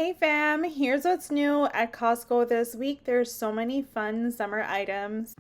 Hey fam, here's what's new at Costco this week. There's so many fun summer items.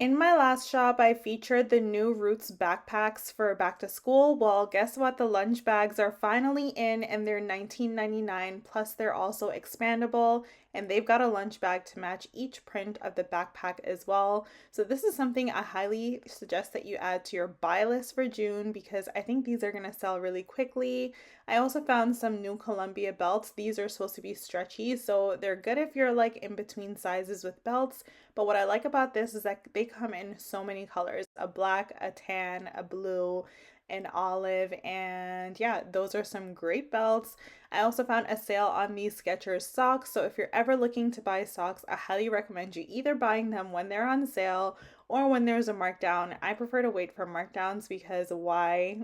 In my last shop, I featured the new Roots backpacks for back to school. Well, guess what? The lunch bags are finally in and they're $19.99. Plus, they're also expandable and they've got a lunch bag to match each print of the backpack as well. So, this is something I highly suggest that you add to your buy list for June because I think these are going to sell really quickly. I also found some new Columbia belts. These are supposed to be stretchy, so they're good if you're like in between sizes with belts. But what I like about this is that they come in so many colors, a black, a tan, a blue, an olive, and yeah, those are some great belts. I also found a sale on these Skechers socks, so if you're ever looking to buy socks, I highly recommend you either buying them when they're on sale or when there's a markdown. I prefer to wait for markdowns because why,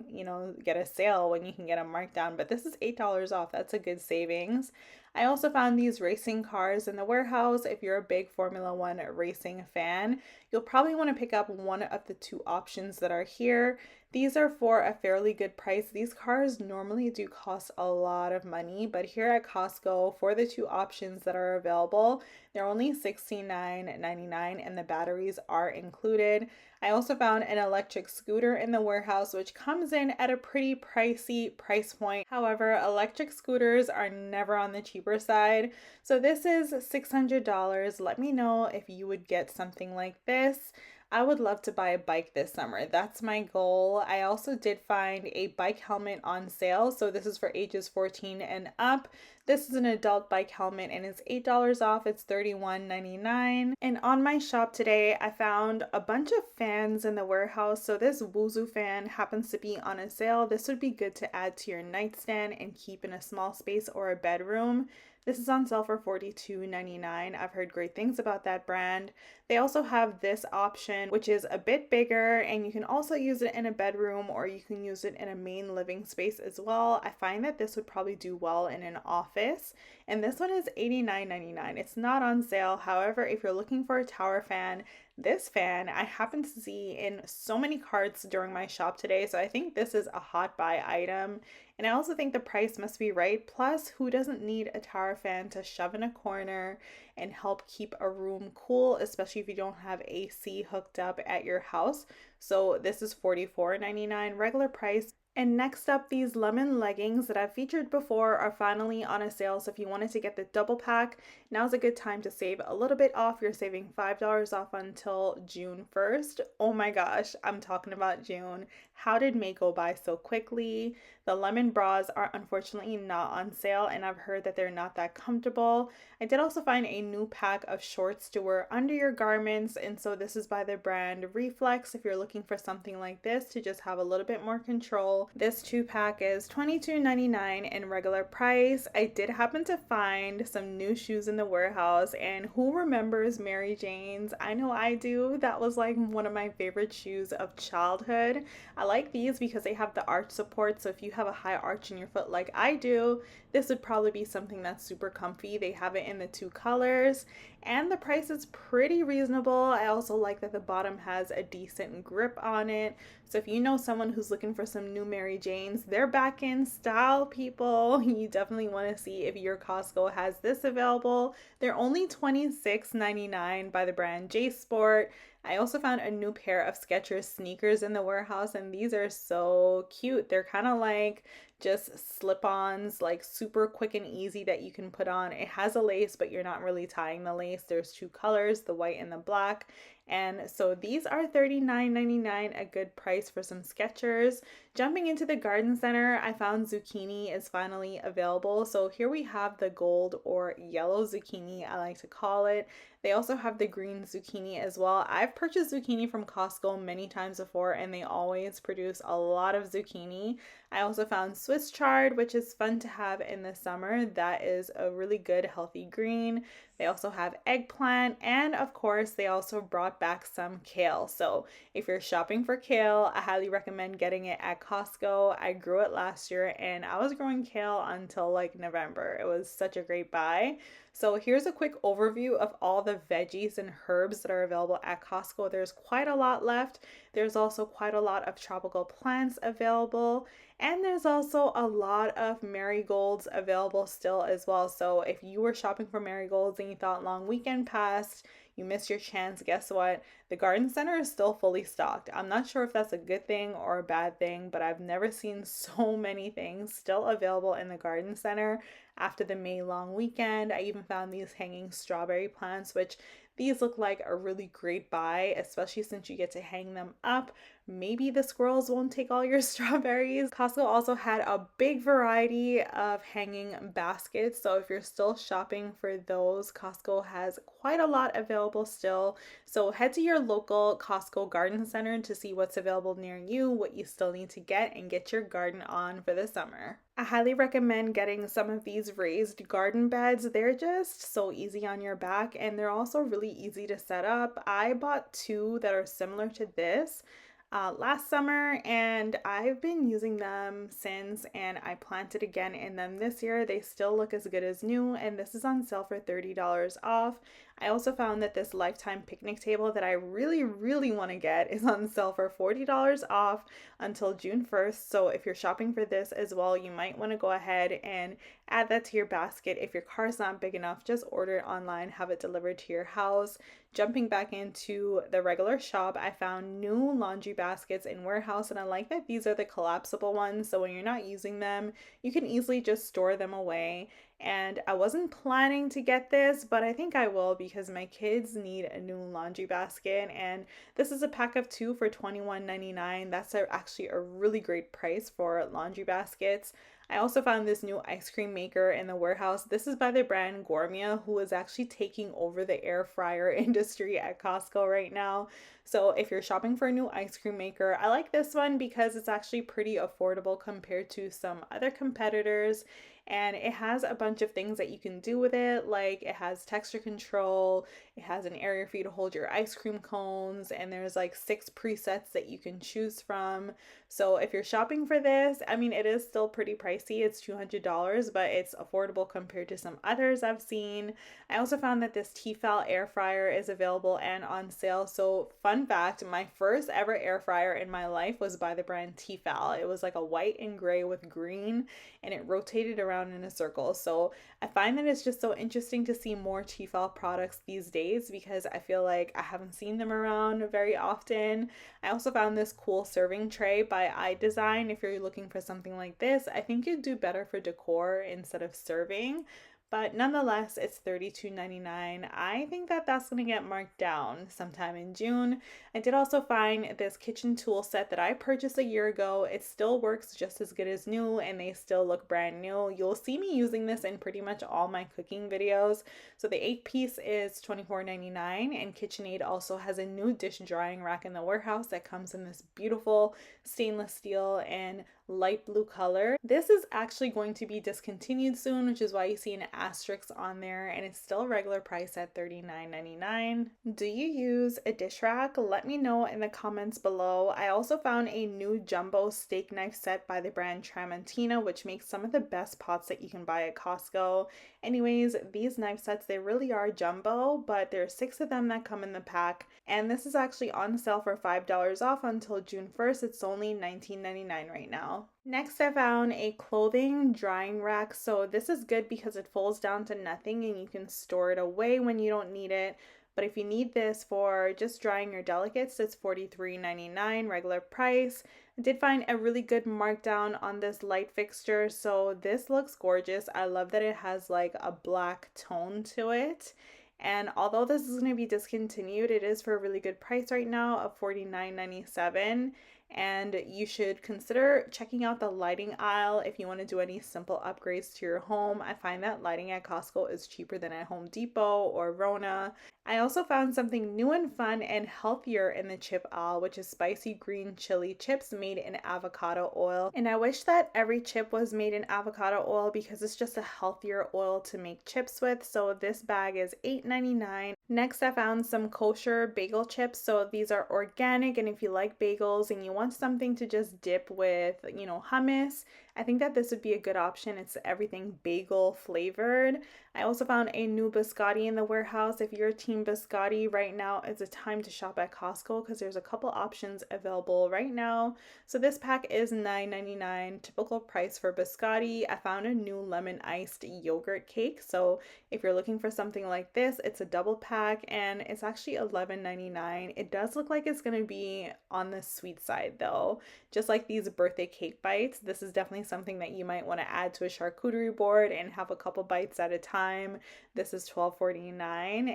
get a sale when you can get a markdown? But this is $8 off. That's a good savings. I also found these racing cars in the warehouse. If you're a big Formula One racing fan, you'll probably want to pick up one of the two options that are here. These are for a fairly good price. These cars normally do cost a lot of money, but here at Costco, for the two options that are available, they're only $69.99 and the batteries are included. I also found an electric scooter in the warehouse, which comes in at a pretty pricey price point. However, electric scooters are never on the cheaper side. So this is $600. Let me know if you would get something like this. I would love to buy a bike this summer. That's my goal. I also did find a bike helmet on sale. So this is for ages 14 and up. This is an adult bike helmet and it's $8 off. It's $31.99. And on my shop today, I found a bunch of fans in the warehouse. So this Wuzu fan happens to be on a sale. This would be good to add to your nightstand and keep in a small space or a bedroom. This is on sale for $42.99. I've heard great things about that brand. They also have this option, which is a bit bigger, and you can also use it in a bedroom or you can use it in a main living space as well. I find that this would probably do well in an office. And this one is $89.99. It's not on sale. However, if you're looking for a tower fan, this fan I happen to see in so many carts during my shop today. So I think this is a hot buy item. And I also think the price must be right. Plus, who doesn't need a tower fan to shove in a corner and help keep a room cool, especially if you don't have AC hooked up at your house? So this is $44.99 regular price. And next up, these lemon leggings that I've featured before are finally on a sale. So if you wanted to get the double pack, now's a good time to save a little bit off. You're saving $5 off until June 1st. Oh my gosh, I'm talking about June. How did May go by so quickly? The lemon bras are unfortunately not on sale, and I've heard that they're not that comfortable. I did also find a new pack of shorts to wear under your garments, and so this is by the brand Reflex. If you're looking for something like this to just have a little bit more control, this two pack is $22.99 in regular price. I did happen to find some new shoes in the warehouse, and who remembers Mary Jane's? I know I do. That was like one of my favorite shoes of childhood. I like these because they have the arch support, so if you have a high arch in your foot like I do, this would probably be something that's super comfy. They have it in the two colors and the price is pretty reasonable. I also like that the bottom has a decent grip on it. So if you know someone who's looking for some new Mary Janes, they're back in style, people. You definitely want to see if your Costco has this available. They're only $26.99 by the brand J Sport. I also found a new pair of Skechers sneakers in the warehouse, and these are so cute. They're kind of like just slip-ons, like super quick and easy that you can put on. It has a lace, but you're not really tying the lace. There's two colors, the white and the black. And so these are $39.99, a good price for some Skechers. Jumping into the garden center, I found zucchini is finally available. So here we have the gold or yellow zucchini, I like to call it. They also have the green zucchini as well. I've purchased zucchini from Costco many times before, and they always produce a lot of zucchini. I also found Swiss chard, which is fun to have in the summer. That is a really good, healthy green. They also have eggplant, and of course, they also brought back some kale. So if you're shopping for kale, I highly recommend getting it at Costco. I grew it last year and I was growing kale until like November. It was such a great buy. So here's a quick overview of all the veggies and herbs that are available at Costco. There's quite a lot left. There's also quite a lot of tropical plants available. And there's also a lot of marigolds available still as well. So if you were shopping for marigolds and you thought long weekend passed, you missed your chance, guess what? The garden center is still fully stocked. I'm not sure if that's a good thing or a bad thing, but I've never seen so many things still available in the garden center after the May long weekend. I even found these hanging strawberry plants, which these look like a really great buy, especially since you get to hang them up. Maybe the squirrels won't take all your strawberries. Costco also had a big variety of hanging baskets. So if you're still shopping for those, Costco has quite a lot available still. So head to your local Costco garden center to see what's available near you, what you still need to get, and get your garden on for the summer. I highly recommend getting some of these raised garden beds. They're just so easy on your back and they're also really easy to set up. I bought two that are similar to this last summer and I've been using them since, and I planted again in them this year. They still look as good as new, and this is on sale for $30 off. I also found that this lifetime picnic table that I really want to get is on sale for $40 off until June 1st. So if you're shopping for this as well, you might want to go ahead and add that to your basket. If your car's not big enough, just order it online, have it delivered to your house. Jumping back into the regular shop, I found new laundry baskets in warehouse, and I like that these are the collapsible ones, so when you're not using them, you can easily just store them away. And I wasn't planning to get this, but I think I will because my kids need a new laundry basket, and this is a pack of two for $21.99. That's actually a really great price for laundry baskets. I also found this new ice cream maker in the warehouse. This is by the brand Gourmet, who is actually taking over the air fryer industry at Costco right now. So if you're shopping for a new ice cream maker, I like this one because it's actually pretty affordable compared to some other competitors. And it has a bunch of things that you can do with it, like it has texture control, it has an area for you to hold your ice cream cones, and there's like 6 presets that you can choose from. So if you're shopping for this, I mean, it is still pretty pricey. It's $200, but it's affordable compared to some others I've seen. I also found that this Tefal air fryer is available and on sale. So fun fact, my first ever air fryer in my life was by the brand Tefal. It was like a white and gray with green, and it rotated around in a circle. So I find that it's just so interesting to see more Tefal products these days because I feel like I haven't seen them around very often. I also found this cool serving tray by iDesign. If you're looking for something like this, I think you'd do better for decor instead of serving. But nonetheless, it's $32.99. I think that that's going to get marked down sometime in June. I did also find this kitchen tool set that I purchased a year ago. It still works just as good as new and they still look brand new. You'll see me using this in pretty much all my cooking videos. So the 8-piece is $24.99, and KitchenAid also has a new dish drying rack in the warehouse that comes in this beautiful stainless steel and light blue color. This is actually going to be discontinued soon, which is why you see an asterisk on there, and it's still regular price at $39.99. Do you use a dish rack? Let me know in the comments below. I also found a new jumbo steak knife set by the brand Tramontina, which makes some of the best pots that you can buy at Costco. Anyways, these knife sets, they really are jumbo, but there's 6 of them that come in the pack, and this is actually on sale for $5 off until June 1st. It's only $19.99 right now. Next, I found a clothing drying rack. So this is good because it folds down to nothing and you can store it away when you don't need it. But if you need this for just drying your delicates, it's $43.99 regular price. I did find a really good markdown on this light fixture. So this looks gorgeous. I love that it has like a black tone to it. And although this is going to be discontinued, it is for a really good price right now of $49.97. And you should consider checking out the lighting aisle if you want to do any simple upgrades to your home. I find that lighting at Costco is cheaper than at Home Depot or Rona. I also found something new and fun and healthier in the chip aisle, which is spicy green chili chips made in avocado oil. And I wish that every chip was made in avocado oil because it's just a healthier oil to make chips with. So this bag is $8.99. Next, I found some kosher bagel chips. So these are organic, and if you like bagels and you want something to just dip with, hummus, I think that this would be a good option. It's everything bagel flavored. I also found a new biscotti in the warehouse. If you're team biscotti, right now is a time to shop at Costco because there's a couple options available right now. So this pack is $9.99, typical price for biscotti. I found a new lemon iced yogurt cake. So if you're looking for something like this, it's a double pack and it's actually $11.99. It does look like it's going to be on the sweet side though. Just like these birthday cake bites, this is definitely something that you might want to add to a charcuterie board and have a couple bites at a time. This is $12.49.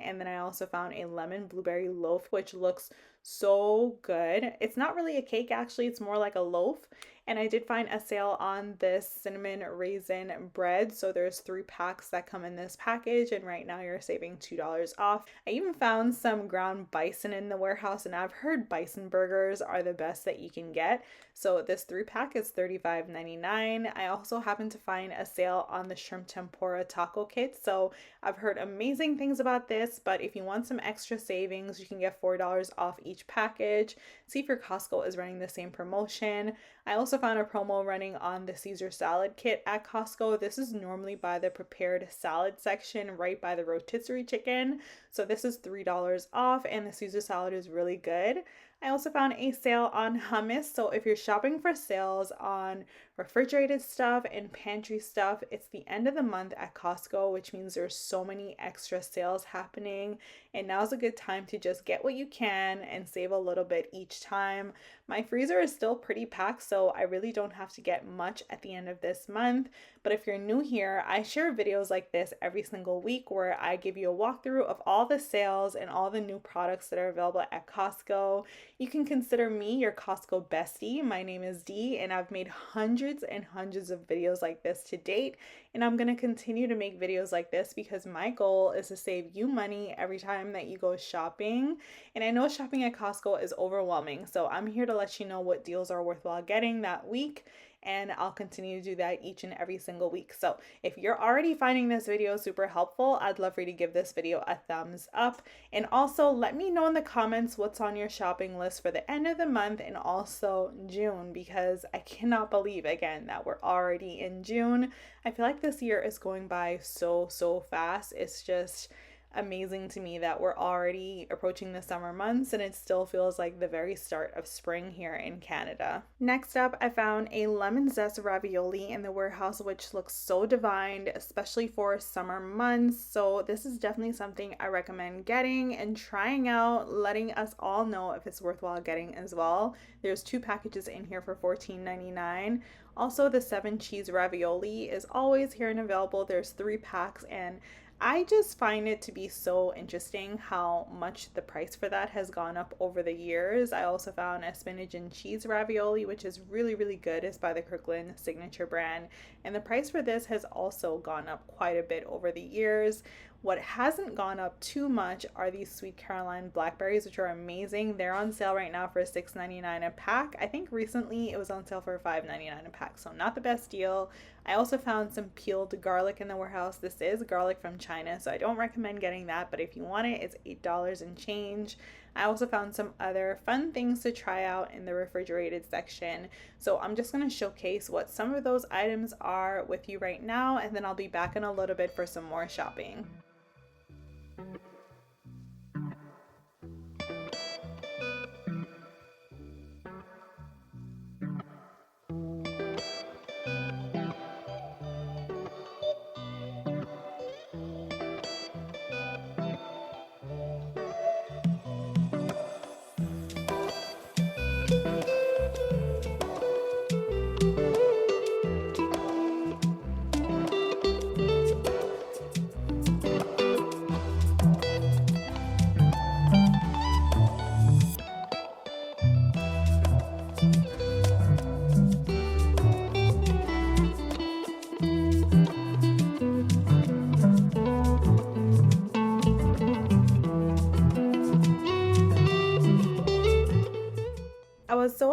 And then I also found a lemon blueberry loaf, which looks so good. It's not really a cake, actually, it's more like a loaf. And I did find a sale on this cinnamon raisin bread. So there's 3 packs that come in this package, and right now you're saving $2 off. I even found some ground bison in the warehouse, and I've heard bison burgers are the best that you can get. So this 3-pack is $35.99. I also happened to find a sale on the shrimp tempura taco kit. So I've heard amazing things about this, but if you want some extra savings, you can get $4 off each package. See if your Costco is running the same promotion. I also found a promo running on the Caesar salad kit at Costco. This is normally by the prepared salad section right by the rotisserie chicken. So this is $3 off, and the Caesar salad is really good. I also found a sale on hummus. So if you're shopping for sales on refrigerated stuff and pantry stuff, it's the end of the month at Costco, which means there's so many extra sales happening. And now's a good time to just get what you can and save a little bit each time. My freezer is still pretty packed, so I really don't have to get much at the end of this month. But if you're new here, I share videos like this every single week where I give you a walkthrough of all the sales and all the new products that are available at Costco. You can consider me your Costco bestie. My name is Dee, and I've made hundreds and hundreds of videos like this to date. And I'm going to continue to make videos like this because my goal is to save you money every time that you go shopping. And I know shopping at Costco is overwhelming, so I'm here to let you know what deals are worthwhile getting that week. And I'll continue to do that each and every single week. So if you're already finding this video super helpful, I'd love for you to give this video a thumbs up. And also let me know in the comments what's on your shopping list for the end of the month and also June, because I cannot believe again that we're already in June. I feel like this year is going by so fast. It's just amazing to me that we're already approaching the summer months and it still feels like the very start of spring here in Canada. Next up, I found a lemon zest ravioli in the warehouse, which looks so divine, especially for summer months. So this is definitely something I recommend getting and trying out, letting us all know if it's worthwhile getting as well. There's 2 packages in here for $14.99. Also, the 7 cheese ravioli is always here and available. There's 3 packs, and I just find it to be so interesting how much the price for that has gone up over the years. I also found a spinach and cheese ravioli, which is really good. It's by the Kirkland signature brand. And the price for this has also gone up quite a bit over the years. What hasn't gone up too much are these Sweet Caroline blackberries, which are amazing. They're on sale right now for $6.99 a pack. I think recently it was on sale for $5.99 a pack, so not the best deal. I also found some peeled garlic in the warehouse. This is garlic from China, so I don't recommend getting that, but if you want it, it's $8 and change. I also found some other fun things to try out in the refrigerated section. So I'm just going to showcase what some of those items are with you right now, and then I'll be back in a little bit for some more shopping.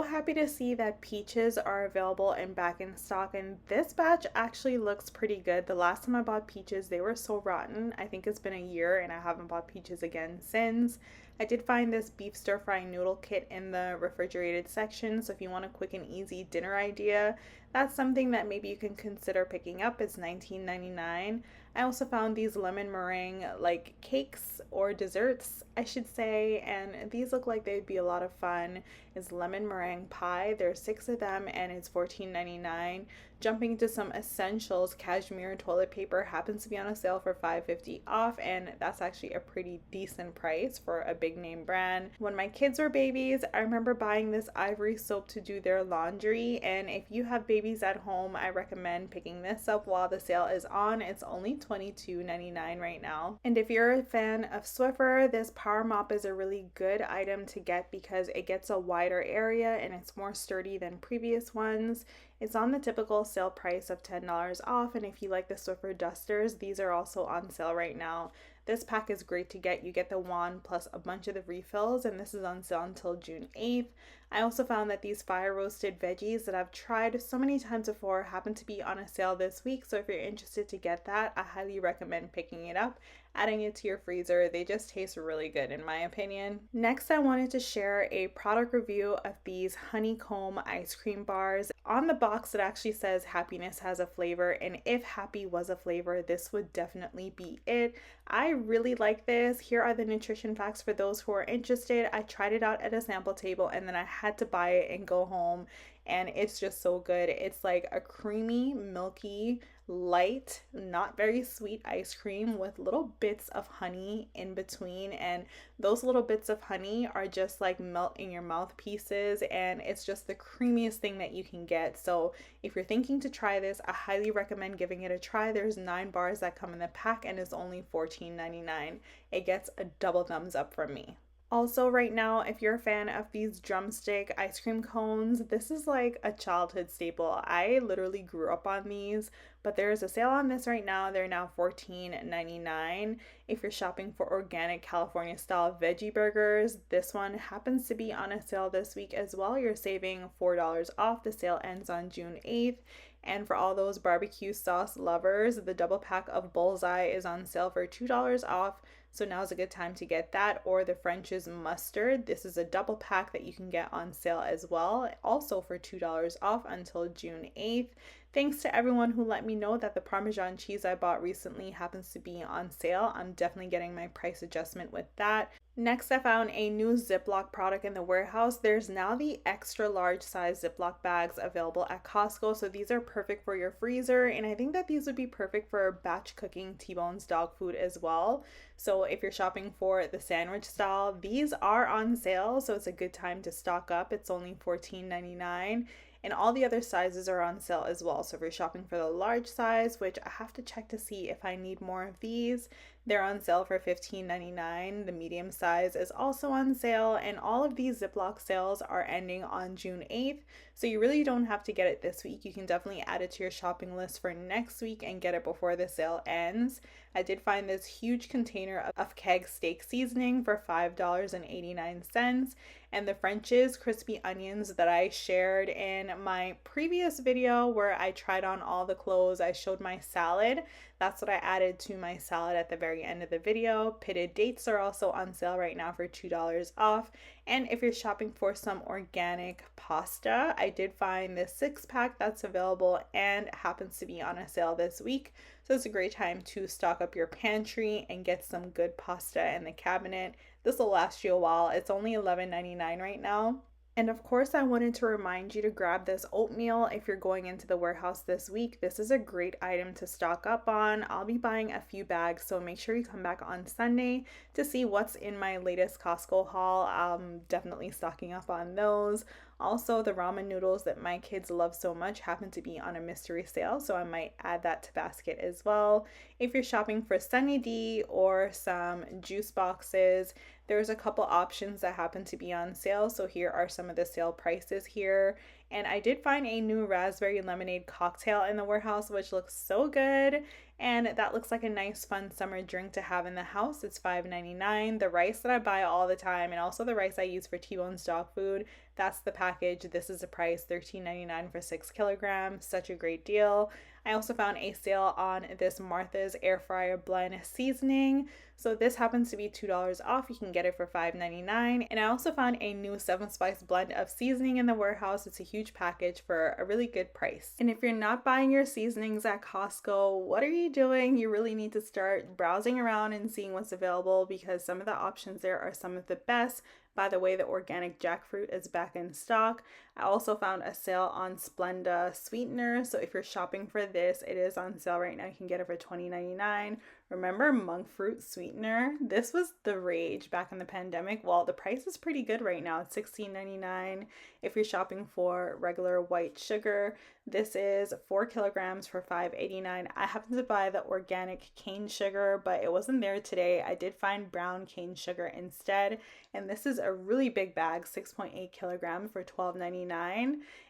happy to see that peaches are available and back in stock, and this batch actually looks pretty good. The last time I bought peaches, they were so rotten. I think it's been a year and I haven't bought peaches again since. I did find this beef stir fry noodle kit in the refrigerated section, so if you want a quick and easy dinner idea, that's something that maybe you can consider picking up. It's $19.99. I also found these lemon meringue like cakes or desserts, I should say, and these look like they'd be a lot of fun. It's lemon meringue pie. There's 6 of them and it's $14.99. Jumping to some essentials, cashmere toilet paper happens to be on a sale for $5.50 off, and that's actually a pretty decent price for a big name brand. When my kids were babies, I remember buying this ivory soap to do their laundry, and if you have babies at home, I recommend picking this up while the sale is on. It's only $22.99 right now. And if you're a fan of Swiffer, this power mop is a really good item to get because it gets a wider area and it's more sturdy than previous ones. It's on the typical sale price of $10 off, and if you like the Swiffer dusters, these are also on sale right now. This pack is great to get. You get the wand plus a bunch of the refills, and this is on sale until June 8th. I also found that these fire roasted veggies that I've tried so many times before happen to be on a sale this week, so if you're interested to get that, I highly recommend picking it up, adding it to your freezer. They just taste really good in my opinion. Next, I wanted to share a product review of these honeycomb ice cream bars. On the box it actually says happiness has a flavor, and if happy was a flavor, this would definitely be it. I really like this. Here are the nutrition facts for those who are interested. I tried it out at a sample table and then I had to buy it and go home, and it's just so good. It's like a creamy, milky, light, not very sweet ice cream with little bits of honey in between, and those little bits of honey are just like melt in your mouth pieces, and it's just the creamiest thing that you can get. So if you're thinking to try this, I highly recommend giving it a try. There's 9 bars that come in the pack and it's only $14.99. It gets a double thumbs up from me. Also, right now, if you're a fan of these drumstick ice cream cones, this is like a childhood staple. I literally grew up on these, but there's a sale on this right now. They're now $14.99. If you're shopping for organic California style veggie burgers, this one happens to be on a sale this week as well. You're saving $4 off. The sale ends on June 8th. And for all those barbecue sauce lovers, the double pack of Bullseye is on sale for $2 off. So now's a good time to get that, or the French's mustard. This is a double pack that you can get on sale as well, also for $2 off until June 8th. Thanks to everyone who let me know that the Parmesan cheese I bought recently happens to be on sale. I'm definitely getting my price adjustment with that. Next, I found a new Ziploc product in the warehouse. There's now the extra large size Ziploc bags available at Costco. So these are perfect for your freezer. And I think that these would be perfect for batch cooking T-Bone's dog food as well. So if you're shopping for the sandwich style, these are on sale. So it's a good time to stock up. It's only $14.99. And all the other sizes are on sale as well. So if you're shopping for the large size, which I have to check to see if I need more of these, they're on sale for $15.99. The medium size is also on sale, and all of these Ziploc sales are ending on June 8th. So you really don't have to get it this week. You can definitely add it to your shopping list for next week and get it before the sale ends. I did find this huge container of keg steak seasoning for $5.89, and the French's crispy onions that I shared in my previous video where I tried on all the clothes. I showed my salad. That's what I added to my salad at the very end of the video. Pitted dates are also on sale right now for $2 off. And if you're shopping for some organic pasta, I did find this 6-pack that's available and happens to be on a sale this week. So it's a great time to stock up your pantry and get some good pasta in the cabinet. This will last you a while. It's only $11.99 right now. And of course, I wanted to remind you to grab this oatmeal if you're going into the warehouse this week. This is a great item to stock up on. I'll be buying a few bags, so make sure you come back on Sunday to see what's in my latest Costco haul. I'm definitely stocking up on those. Also, the ramen noodles that my kids love so much happen to be on a mystery sale, so I might add that to basket as well. If you're shopping for Sunny D or some juice boxes, There's a couple options that happen to be on sale, so here are some of the sale prices here. And I did find a new raspberry lemonade cocktail in the warehouse, which looks so good. And that looks like a nice, fun summer drink to have in the house. It's $5.99. The rice that I buy all the time, and also the rice I use for T-Bone's dog food, that's the package. This is the price, $13.99 for 6 kilograms. Such a great deal. I also found a sale on this Martha's air fryer blend seasoning. So this happens to be $2 off. You can get it for $5.99. And I also found a new 7-spice blend of seasoning in the warehouse. It's a huge package for a really good price. And if you're not buying your seasonings at Costco, what are you doing? You really need to start browsing around and seeing what's available, because some of the options there are some of the best. By the way, the organic jackfruit is back in stock. I also found a sale on Splenda sweetener. So if you're shopping for this, it is on sale right now. You can get it for $20.99. Remember monk fruit sweetener? This was the rage back in the pandemic. Well, the price is pretty good right now. It's $16.99. If you're shopping for regular white sugar, this is 4 kilograms for $5.89. I happened to buy the organic cane sugar, but it wasn't there today. I did find brown cane sugar instead. And this is a really big bag, 6.8 kilograms for $12.99.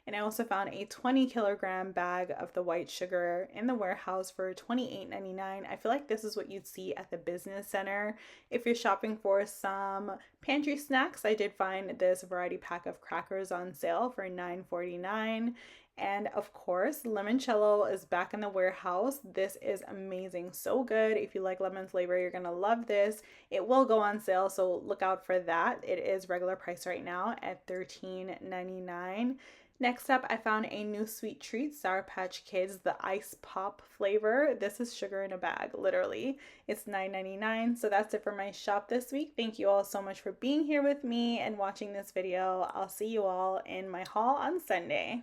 And I also found a 20 kilogram bag of the white sugar in the warehouse for $28.99. I feel like this is what you'd see at the business center. If you're shopping for some pantry snacks, I did find this variety pack of crackers on sale for $9.49. And of course, limoncello is back in the warehouse. This is amazing, so good. If you like lemon flavor, you're gonna love this. It will go on sale, so look out for that. It is regular price right now at $13.99. Next up, I found a new sweet treat, Sour Patch Kids, the Ice Pop flavor. This is sugar in a bag, literally. It's $9.99. So that's it for my shop this week. Thank you all so much for being here with me and watching this video. I'll see you all in my haul on Sunday.